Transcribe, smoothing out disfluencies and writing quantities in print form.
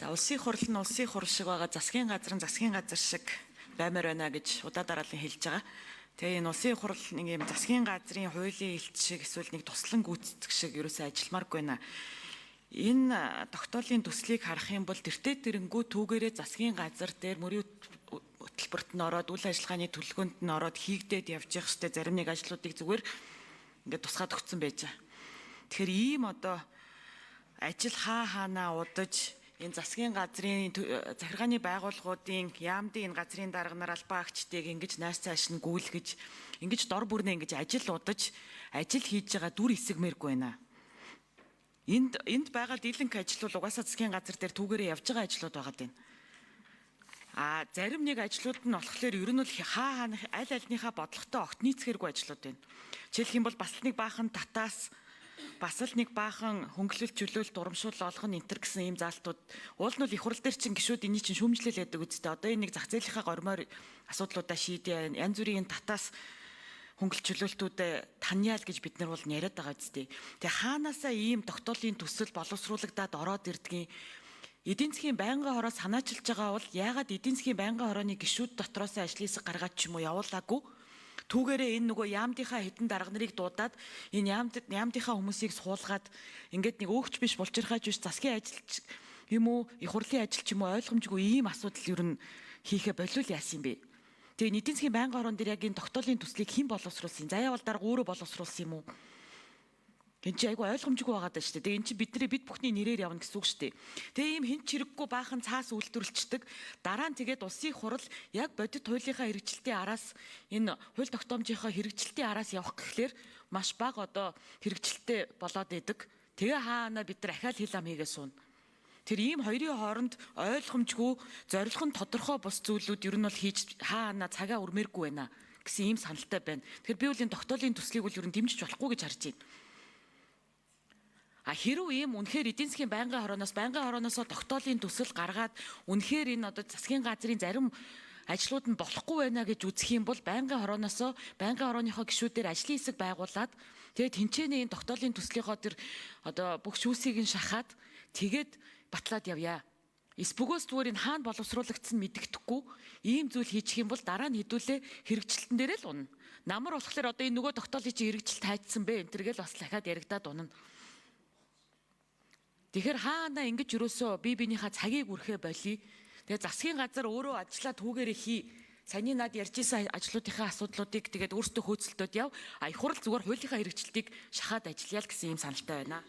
За улсын хурал нь улсын хурал шиг байгаа, засгийн газар нь засгийн газар шиг баймаар байна гэж удаа дараалан хэлж байгаа. Тэгээ энэ улсын хурал нэг юм засгийн газрын хуулийн элч шиг эсвэл нэг туслан гүйцэтгэх шиг ерөөсөө ажилламааргүй байна. Энэ тогтоолын төслийг харах юм бол тэртээ тэрэнгүү түүгээрээ засгийн газар дээр мөрийн хөтөлбөрт нь ороод үйл ажиллагааны төлөвлөгөөнд нь ороод хийгдээд явж явах хэвээр зарим нэг ажлуудыг зүгээр ингээд тусгаад өгсөн байж байгаа. Тэгэхээр ийм одоо ажил хаанаа удаж энэ засгийн газрын захиргааны байгууллагуудын яамдын энэ газрын дарга нар албан агчдыг ингэж нааш цааш нь гүйлгэж ингэж дор бүрнээ ингэж ажил удаж ажил хийж байгаа дүр эсэгмээргүй байна. Энд байгаа дийлэнх ажил бол угаасаа засгийн газар дээр түүгээрээ явж байгаа ажлууд байгаа даа. Зарим нэг ажлууд нь болохоор ер нь бол аль альныхаа бодлоготой огт нийцэхэргүй ажлууд байна. Жишээлх юм бол бас нэг баахан татаас бас л нэг баахан хөнгөлөлт чөлөөлт урамшуул олгоно энтер гэсэн ийм заалтууд уул нь их хурал дээр чинь гişүүд энийг чинь шүүмжлэл яадаг үстэй. Одоо энэ нэг зах зээлийнхаа гормоор асуудлуудаа шийдээ янз бүрийн татаас хөнгөлөлт чөлөөлтүүдэд таньяал гэж бид нар бол яриад байгаа үстэй. Тэгээ хаанаасаа ийм тогтоолын төсөл боловсруулагдаад ороод ирдгийг эдийн засгийн байнгын хороо санаачилж байгаа бол яагаад эдийн засгийн байнгын хорооны гишүүд дотроос ажлын хэсэг гаргаад ч юм уу явуулаагүй. Түүгээрээ энэ нөгөө яамдынхаа хэдэн дарга нарыг дуудаад энэ яамдынхаа хүмүүсийг суулгаад ингээд нэг өөгч биш булчирхайж биш засгийн ажилч юм уу их хурлын ажил ч юм уу ойлгомжгүй ийм асуудал ер нь хийхэ болов яасан юм бэ? Тэгээ эдийн засгийн байнгын хорон дээр яг энэ тогтоолын төслийг хэн боловсруулсан? Заяа бол дарга өөрөө боловсруулсан юм уу? Энд чи айгу ойлгомжгүй байгаа даа шүү дээ. Тэгээ эн чи бид бүхний нэрээр явна гэсэн үг шүү дээ. Тэгээ ийм хэн ч хэрэггүй баахан цаас үйлдвэрлэлцдэг. Дараа нь тэгээд улсын хурал яг бодит хуулийнхаа хэрэгжилтийн араас энэ хууль тогтоомжийнхаа хэрэгжилтийн араас явах гэхлээр маш бага одоо хэрэгжилттэй болоод идэг. Тэгээ хаана бид нар ахаал хил ам хийгээ сууна. Тэр ийм хоёрын хооронд ойлгомжгүй зорилго нь тодорхой бус зүйлүүд ер нь бол хийж хаана цагаа өрмээргүй байна гэсэн ийм саналтай байна. Тэгэхээр би бол энэ тогтоолын төслийг бол ер нь дэмжиж болохгүй гэж харж байна. Хэрв ийм үнэхээр эдийн засгийн байнгын хорооноос тогтоолын төсөл гаргаад үнэхээр энэ одоо засгийн газрын зарим ажлууд нь болохгүй байна гэж үзэх юм бол байнгын хорооныхоо гишүүдээр ажлын хэсэг байгуулад тэгээд тэнцэнэ энэ тогтоолын төслийнхоо тэр одоо бүх шүүсийг нь шахаад тэгээд батлаад явъя. Эсбөгөөс зүгээр энэ хаана боловсруулагдсан мэддэхгүй ийм зүйл хийчих юм бол дараа нь хэдүүлээ хэрэгжилтэн дээрээ л унана. Намар болохоор одоо энэ нөгөө тогтоолын чи хэрэгжилт хайцсан бэ энэ тэргээл бас дахиад яригадаад унана. Тэгэхээр хаана ингэж юусоо биенийхээ цагийг үрхээ болий. Тэгээ засгийн газар өөрөө ажиллаа түүгээрээ хий. Саний над ярьжсэн ажлуудынхаа асуудлуудыг тэгээд өөртөө хөөцөлтөд яв. Их хурал зүгээр хуулийнхаа хэрэгжилтийг шахаад ажиллая л гэсэн ийм саналтай байна.